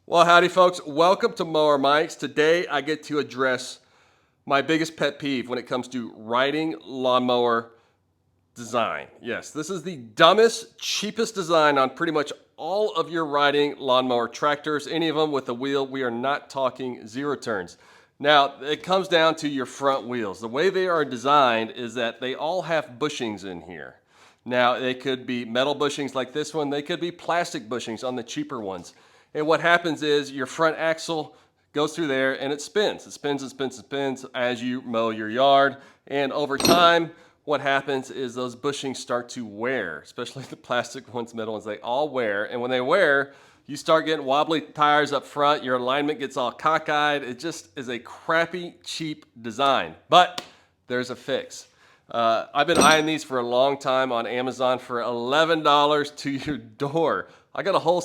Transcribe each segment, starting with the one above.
Well, howdy, folks. Welcome to Mower Mike's. Today, I get to address my biggest pet peeve when it comes to riding lawnmower design. Yes, this is the dumbest, cheapest design on pretty much all of your riding lawnmower tractors, any of them with a wheel. We are not talking zero turns. Now, it comes down to your front wheels. The way they are designed is that they all have bushings in here. Now, they could be metal bushings like this one. They could be plastic bushings on the cheaper ones. And what happens is your front axle goes through there and it spins. It spins and spins and spins as you mow your yard. And over time, what happens is those bushings start to wear, especially the plastic ones, metal ones, they all wear. And when they wear, you start getting wobbly tires up front. Your alignment gets all cockeyed. It just is a crappy, cheap design. But there's a fix. I've been eyeing these for a long time on Amazon for $11 to your door. I got a whole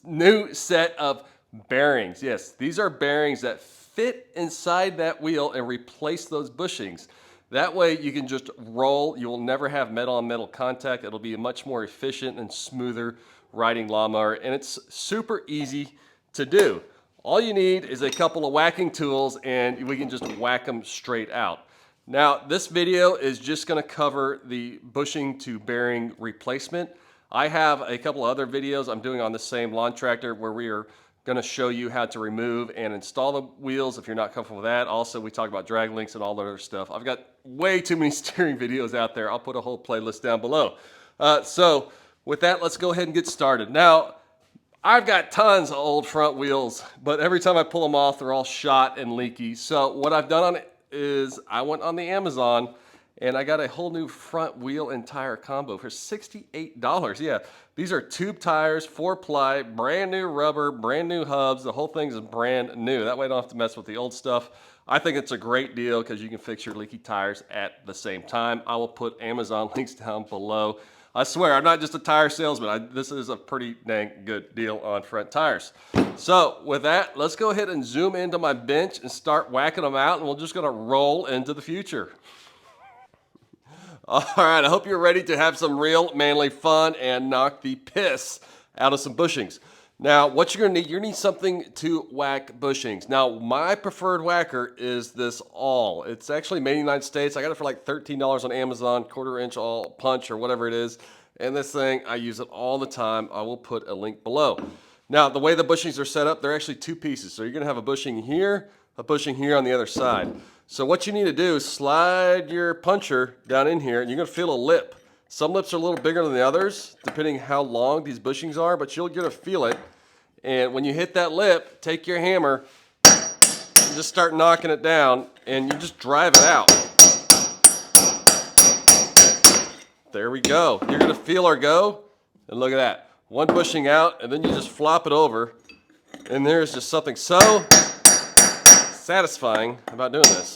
new set of bearings. Yes, these are bearings that fit inside that wheel and replace those bushings. That way you can just roll. You will never have metal on metal contact. It'll be a much more efficient and smoother riding lawnmower, and it's super easy to do. All you need is a couple of whacking tools and we can just whack them straight out. Now, this video is just going to cover the bushing to bearing replacement. I have a couple of other videos I'm doing on the same lawn tractor where we are going to show you how to remove and install the wheels if you're not comfortable with that. Also, we talk about drag links and all that other stuff. I've got way too many steering videos out there. I'll put a whole playlist down below. So with that, let's go ahead and get started. Now, I've got tons of old front wheels, but every time I pull them off, they're all shot and leaky. So what I've done on it is I went on the Amazon and I got a whole new front wheel and tire combo for $68. Yeah, these are tube tires, 4-ply, brand new rubber, brand new hubs. The whole thing's brand new. That way I don't have to mess with the old stuff. I think it's a great deal because you can fix your leaky tires at the same time. I will put Amazon links down below. I swear, I'm not just a tire salesman. This is a pretty dang good deal on front tires. So with that, let's go ahead and zoom into my bench and start whacking them out, and we're just gonna roll into the future. All right, I hope you're ready to have some real manly fun and knock the piss out of some bushings. Now, what you're gonna need, you need something to whack bushings. Now, my preferred whacker is this awl. It's actually made in the United States. I got it for like $13 on Amazon, 1/4 inch awl punch or whatever it is. And this thing, I use it all the time. I will put a link below. Now, the way the bushings are set up, they're actually two pieces. So you're gonna have a bushing here on the other side. So what you need to do is slide your puncher down in here and you're gonna feel a lip. Some lips are a little bigger than the others, depending how long these bushings are, but you're gonna feel it. And when you hit that lip, take your hammer and just start knocking it down and you just drive it out. There we go. You're gonna feel her go, and look at that. One bushing out, and then you just flop it over, and there's just something so satisfying about doing this.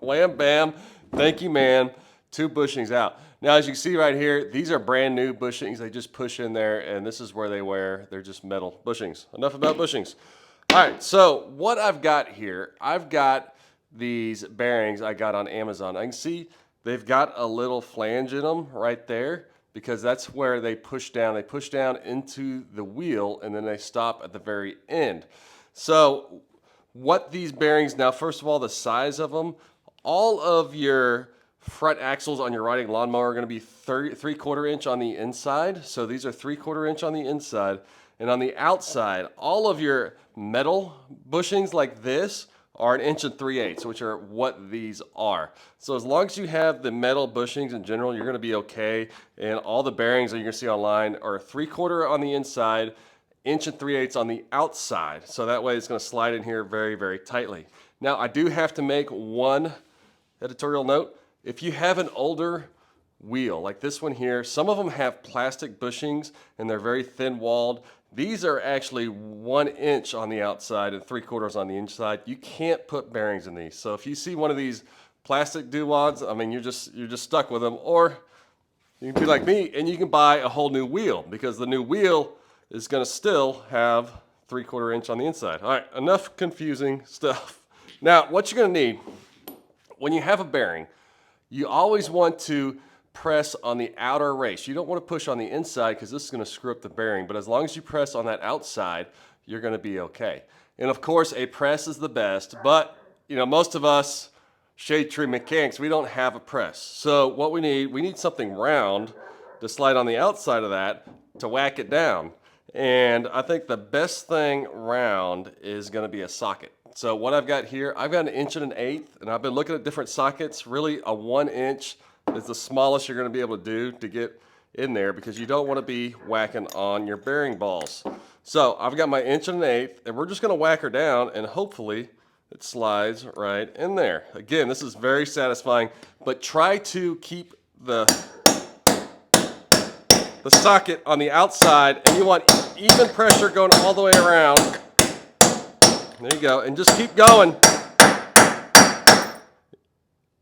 Wham, bam, thank you, man. 2 bushings out. Now, as you can see right here, these are brand new bushings. They just push in there, and this is where they wear. They're just metal bushings. Enough about bushings. All right, so what I've got here, I've got these bearings I got on Amazon. I can see they've got a little flange in them right there because that's where they push down. They push down into the wheel, and then they stop at the very end. So what these bearings, now, first of all, the size of them, all of your front axles on your riding lawnmower are going to be 3/4 inch on the inside. So these are 3/4 inch on the inside. And on the outside, all of your metal bushings like this are 1 3/8 inches, which are what these are. So as long as you have the metal bushings in general, you're going to be okay. And all the bearings that you're going to see online are 3/4 on the inside, 1 3/8 inches on the outside. So that way it's going to slide in here very, very tightly. Now, I do have to make one editorial note. If you have an older wheel, like this one here, some of them have plastic bushings and they're very thin walled. These are actually 1 inch on the outside and 3/4 on the inside. You can't put bearings in these. So if you see one of these plastic doowads, I mean, you're just stuck with them. Or you can be like me and you can buy a whole new wheel because the new wheel is gonna still have 3/4 inch on the inside. All right, enough confusing stuff. Now, what you're gonna need when you have a bearing, you always want to press on the outer race. You don't want to push on the inside because this is going to screw up the bearing, but as long as you press on that outside, you're going to be okay. And of course, a press is the best, but you know, most of us shade tree mechanics, we don't have a press. So what we need something round to slide on the outside of that to whack it down. And I think the best thing round is going to be a socket. So what I've got here, I've got 1 1/8 inch, and I've been looking at different sockets. Really, a 1 inch is the smallest you're going to be able to do to get in there because you don't want to be whacking on your bearing balls. So I've got my 1 1/8 inch, and we're just going to whack her down, and hopefully it slides right in there. Again, this is very satisfying, but try to keep the socket on the outside, and you want even pressure going all the way around. There you go, and just keep going.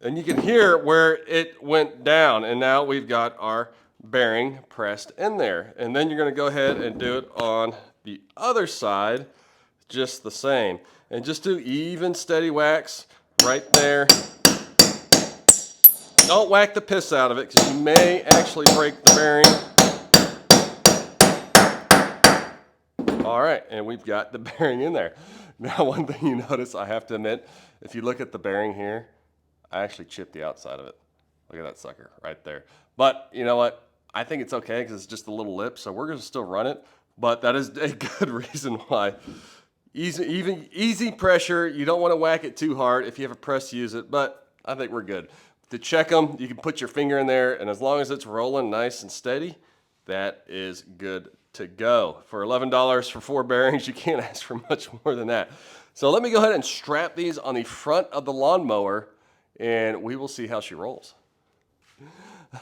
And you can hear where it went down, and now we've got our bearing pressed in there. And then you're going to go ahead and do it on the other side just the same. And just do even steady whacks right there. Don't whack the piss out of it because you may actually break the bearing. All right, and we've got the bearing in there. Now, one thing you notice, I have to admit, if you look at the bearing here, I actually chipped the outside of it. Look at that sucker right there. But you know what? I think it's okay because it's just a little lip, so we're going to still run it. But that is a good reason why. Easy pressure. You don't want to whack it too hard. If you have a press, use it. But I think we're good. To check them, you can put your finger in there, and as long as it's rolling nice and steady, that is good to go. For $11 for 4 bearings, you can't ask for much more than that. So let me go ahead and strap these on the front of the lawnmower, and we will see how she rolls.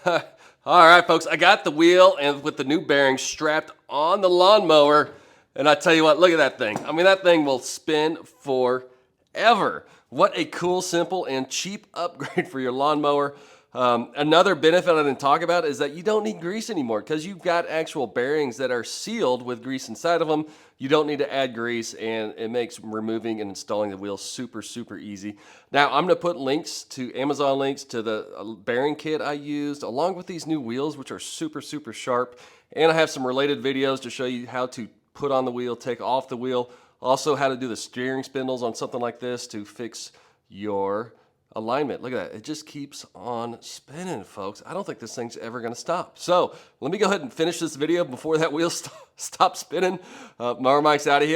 All right, folks, I got the wheel and with the new bearings strapped on the lawnmower, and I tell you what, look at that thing. I mean, that thing will spin forever. What a cool, simple, and cheap upgrade for your lawnmower. Another benefit I didn't talk about is that you don't need grease anymore because you've got actual bearings that are sealed with grease inside of them. You don't need to add grease, and it makes removing and installing the wheel super, super easy. Now, I'm going to put links to Amazon links to the bearing kit I used, along with these new wheels, which are super, super sharp. And I have some related videos to show you how to put on the wheel, take off the wheel, also how to do the steering spindles on something like this to fix your alignment. Look at that. It just keeps on spinning, folks. I don't think this thing's ever going to stop. So let me go ahead and finish this video before that wheel stops spinning. Mower Mike's out of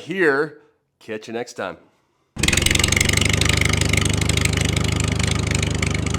here. Catch you next time.